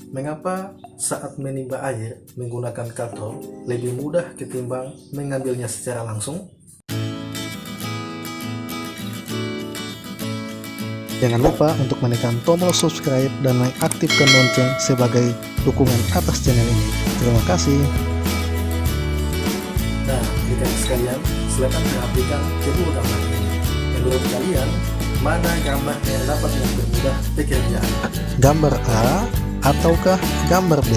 Mengapa saat menimba air menggunakan katrol lebih mudah ketimbang mengambilnya secara langsung? Jangan lupa untuk menekan tombol subscribe dan mengaktifkan lonceng sebagai dukungan atas channel ini. Terima kasih. Nah, adik-adik sekalian, silakan perhatikan kedua gambar ini. Menurut kalian, mana gambar yang dapat mempermudah pekerjaan? Gambar A ataukah gambar B?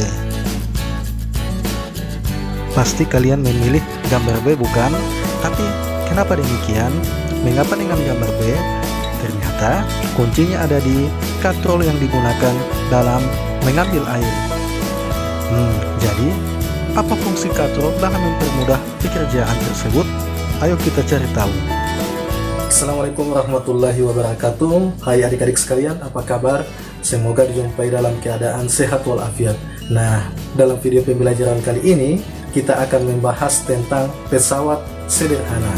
Pasti kalian memilih gambar B, bukan? Tapi kenapa demikian? Mengapa dengan gambar B? Ternyata kuncinya ada di katrol yang digunakan dalam mengambil air. Jadi apa fungsi katrol dalam mempermudah pekerjaan tersebut? Ayo kita cari tahu. Assalamualaikum warahmatullahi wabarakatuh. Hai adik-adik sekalian, apa kabar? Semoga dijumpai dalam keadaan sehat walafiat. Nah, dalam video pembelajaran kali ini kita akan membahas tentang pesawat sederhana.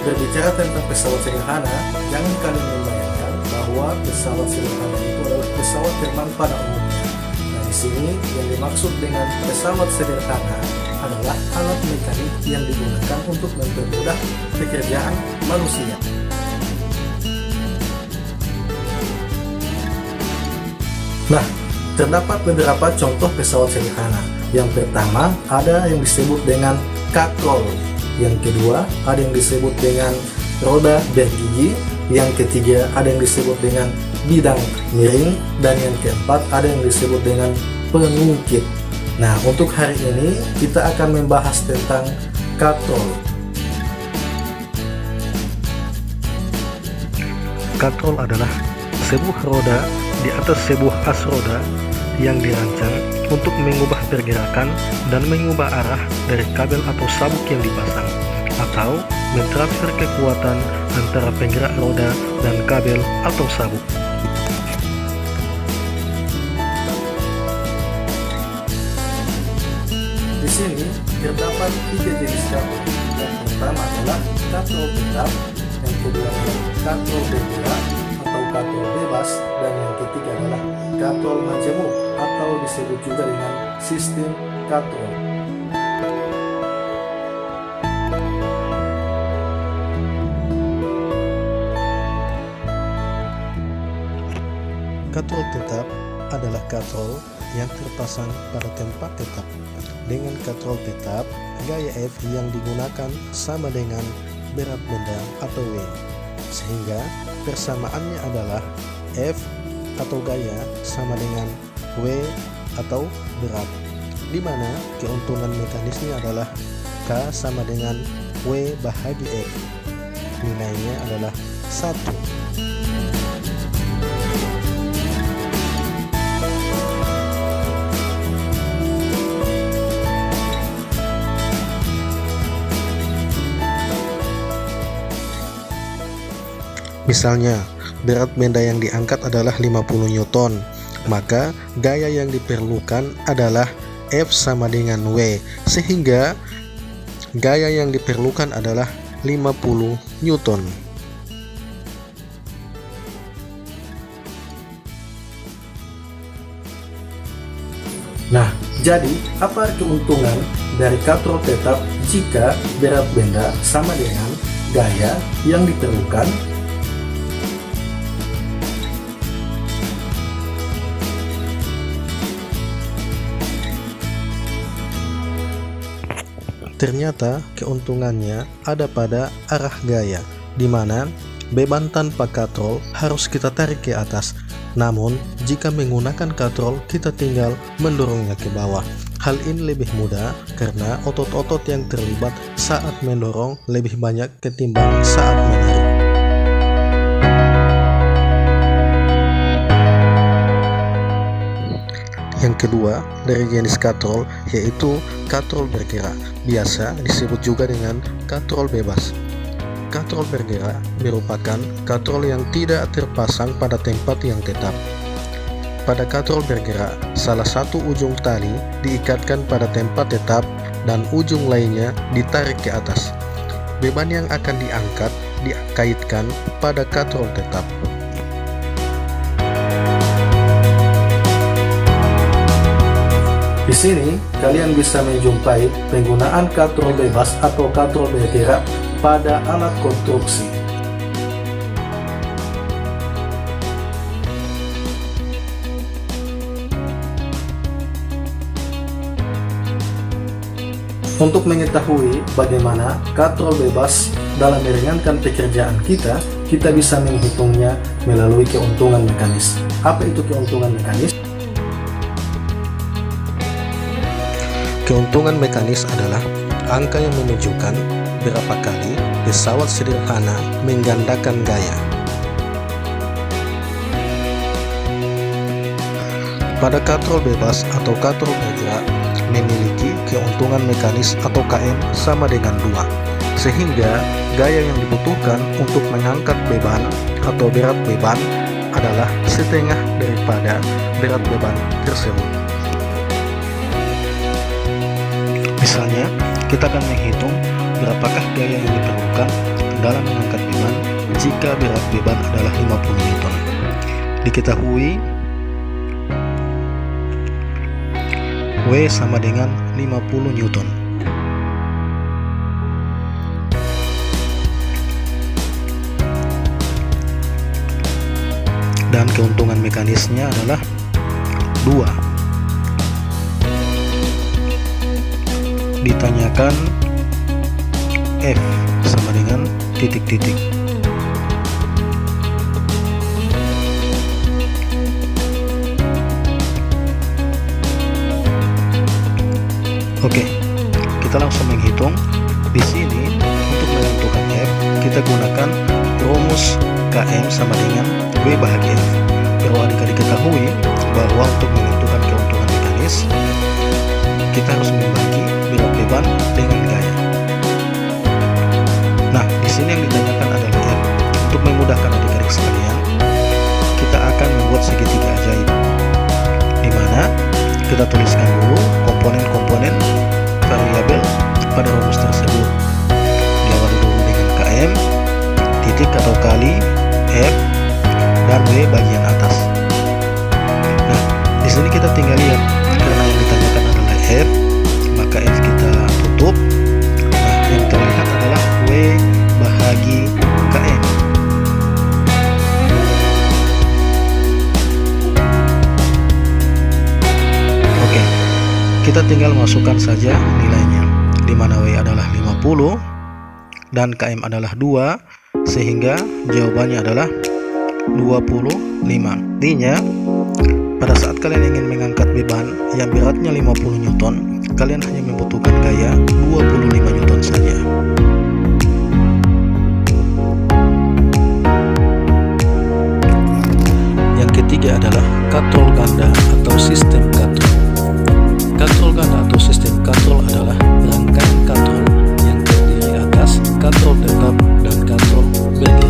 Berbicara tentang pesawat sederhana, jangan kalian membayangkan bahwa pesawat sederhana itu adalah pesawat terbang pada umumnya. Nah, di sini yang dimaksud dengan pesawat sederhana adalah alat mekanik yang digunakan untuk mempermudah pekerjaan manusia. Nah, terdapat beberapa contoh pesawat sederhana. Yang pertama, ada yang disebut dengan katrol. Yang kedua, ada yang disebut dengan roda bergigi. Yang ketiga, ada yang disebut dengan bidang miring. Dan yang keempat, ada yang disebut dengan pengungkit. Nah, untuk hari ini kita akan membahas tentang katrol. Katrol adalah sebuah roda di atas sebuah as roda yang dirancang untuk mengubah pergerakan dan mengubah arah dari kabel atau sabuk yang dipasang, atau mentransfer kekuatan antara penggerak roda dan kabel atau sabuk. Di sini terdapat 3 jenis katrol. Yang pertama adalah katrol tetap, yang kedua adalah katrol bergerak atau katrol bebas, dan yang ketiga adalah katrol majemuk atau disebut juga dengan sistem katrol. Katrol tetap adalah katrol yang terpasang pada tempat tetap. Dengan katrol tetap, gaya F yang digunakan sama dengan berat benda atau W, sehingga persamaannya adalah F atau gaya sama dengan W atau berat, di mana keuntungan mekanisnya adalah K sama dengan W bahagi F. Nilainya adalah 1. Misalnya, berat benda yang diangkat adalah 50 Newton, maka gaya yang diperlukan adalah F sama dengan W, sehingga gaya yang diperlukan adalah 50 Newton. Nah, jadi apa keuntungan dari katrol tetap jika berat benda sama dengan gaya yang diperlukan? Ternyata keuntungannya ada pada arah gaya, di mana beban tanpa katrol harus kita tarik ke atas. Namun, jika menggunakan katrol, kita tinggal mendorongnya ke bawah. Hal ini lebih mudah karena otot-otot yang terlibat saat mendorong lebih banyak ketimbang saat menarik. Yang kedua dari jenis katrol yaitu katrol bergerak, biasa disebut juga dengan katrol bebas. Katrol bergerak merupakan katrol yang tidak terpasang pada tempat yang tetap. Pada katrol bergerak, salah satu ujung tali diikatkan pada tempat tetap dan ujung lainnya ditarik ke atas. Beban yang akan diangkat dikaitkan pada katrol tetap. Di sini, kalian bisa menjumpai penggunaan katrol bebas atau katrol bergerak pada alat konstruksi. Untuk mengetahui bagaimana katrol bebas dalam meringankan pekerjaan kita bisa menghitungnya melalui keuntungan mekanis. Apa itu keuntungan mekanis? Keuntungan mekanis adalah angka yang menunjukkan berapa kali pesawat sederhana menggandakan gaya. Pada katrol bebas atau katrol bergerak memiliki keuntungan mekanis atau KM sama dengan 2, sehingga gaya yang dibutuhkan untuk mengangkat beban atau berat beban adalah setengah daripada berat beban tersebut. Misalnya, kita akan menghitung berapakah gaya yang diperlukan dalam mengangkat beban jika berat beban adalah 50 Newton. Diketahui W sama dengan 50 Newton. Dan keuntungan mekanisnya adalah 2. Ditanyakan F sama dengan titik-titik. Oke, kita langsung menghitung. Di sini untuk menentukan F, kita gunakan rumus KM sama dengan W bahagi F. Perlu adik-adik ketahui bahwa untuk menentukan keuntungan mekanis, kita harus membagi berat beban dengan gaya. Nah, di sini yang ditanyakan adalah F. Untuk memudahkan adik-adik sekalian, kita akan membuat segitiga ajaib, di mana kita tuliskan dulu komponen-komponen variabel pada rumus tersebut. Diawali dulu dengan KM, titik atau kali, F, dan W bagian atas. Nah, di sini kita tinggal lihat, karena yang ditanyakan adalah F, maka F kita tutup. Nah, yang terlihat adalah W bahagi KM. Oke, kita tinggal masukkan saja nilainya, di mana W adalah 50 dan KM adalah 2, sehingga jawabannya adalah 25. Artinya, pada saat kalian ingin mengangkat beban yang beratnya 50 Newton, kalian hanya membutuhkan gaya 25 Newton saja. Yang ketiga adalah katrol ganda atau sistem katrol. Katrol ganda atau sistem katrol adalah rangkaian katrol yang terdiri atas katrol tetap dan katrol bergerak.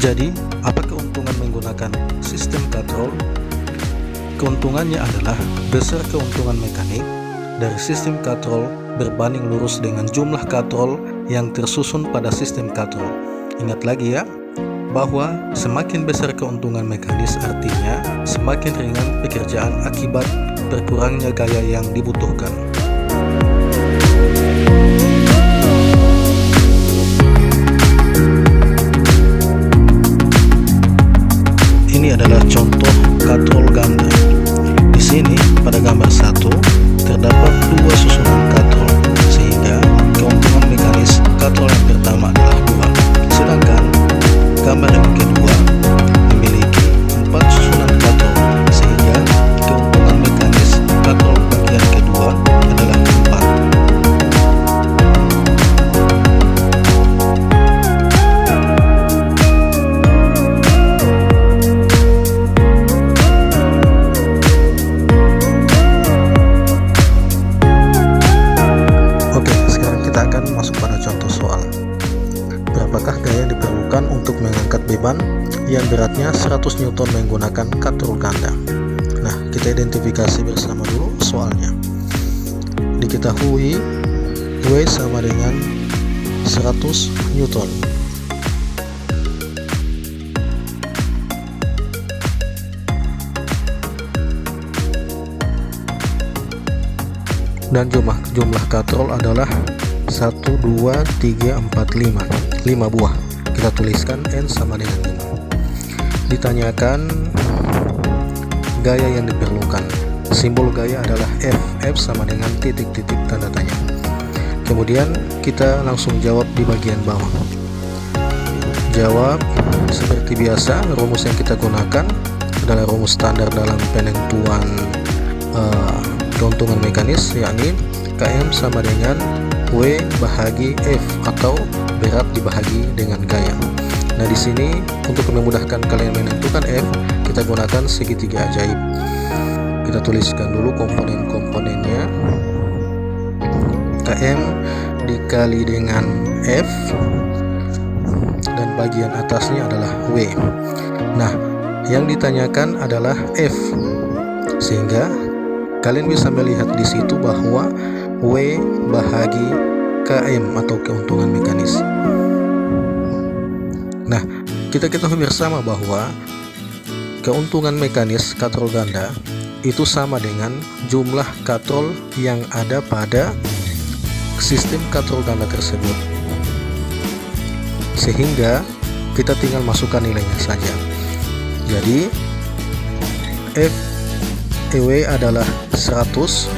Jadi, apa keuntungan menggunakan sistem katrol? Keuntungannya adalah besar keuntungan mekanik dari sistem katrol berbanding lurus dengan jumlah katrol yang tersusun pada sistem katrol. Ingat lagi ya, bahwa semakin besar keuntungan mekanis artinya semakin ringan pekerjaan akibat berkurangnya gaya yang dibutuhkan. Ini adalah contoh katrol ganda. Di sini pada gambar 1 terdapat 2 susunan katrol, sehingga keuntungan mekanis katrol yang pertama adalah 2. Sedangkan gambar yang kedua memiliki 4 susunan katrol, sehingga keuntungan mekanis katrol bagian kedua adalah 4. Masuk pada contoh soal. Berapakah gaya yang diperlukan untuk mengangkat beban ganda. Nah, kita identifikasi bersama dulu soalnya. Diketahui W sama dengan 100 Newton. Dan jumlah katrol adalah 1, 2, 3, 4, 5 buah. Kita tuliskan N sama dengan 5. Ditanyakan gaya yang diperlukan. Simbol gaya adalah F. F sama dengan titik-titik tanda tanya. Kemudian kita langsung jawab di bagian bawah. Jawab seperti biasa. Rumus yang kita gunakan adalah rumus standar dalam penentuan keuntungan mekanis, yakni Km sama dengan W bahagi F atau berat dibahagi dengan gaya. Nah, di sini untuk memudahkan kalian menentukan F, kita gunakan segitiga ajaib. Kita tuliskan dulu komponen-komponennya. Km dikali dengan F dan bagian atasnya adalah W. Nah, yang ditanyakan adalah F, sehingga kalian bisa melihat di situ bahwa W bahagi Km atau keuntungan mekanis. Nah, kita ketahui bersama bahwa keuntungan mekanis katrol ganda itu sama dengan jumlah katrol yang ada pada sistem katrol ganda tersebut. Sehingga kita tinggal masukkan nilainya saja. Jadi F EW adalah 100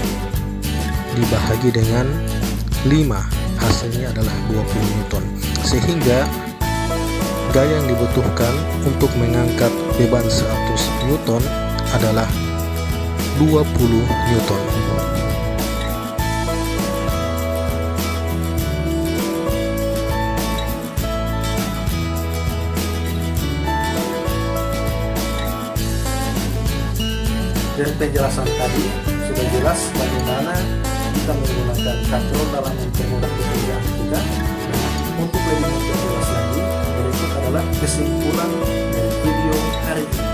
dibahagi dengan 5, hasilnya adalah 20 Newton. Sehingga gaya yang dibutuhkan untuk mengangkat beban 100 Newton adalah 20 Newton. Dari penjelasan tadi sudah jelas bagaimana kita menggunakan katrol dalam mempermudah pekerjaan kita. Nah, untuk lebih memperjelas lagi, berikut adalah kesimpulan dari video hari ini.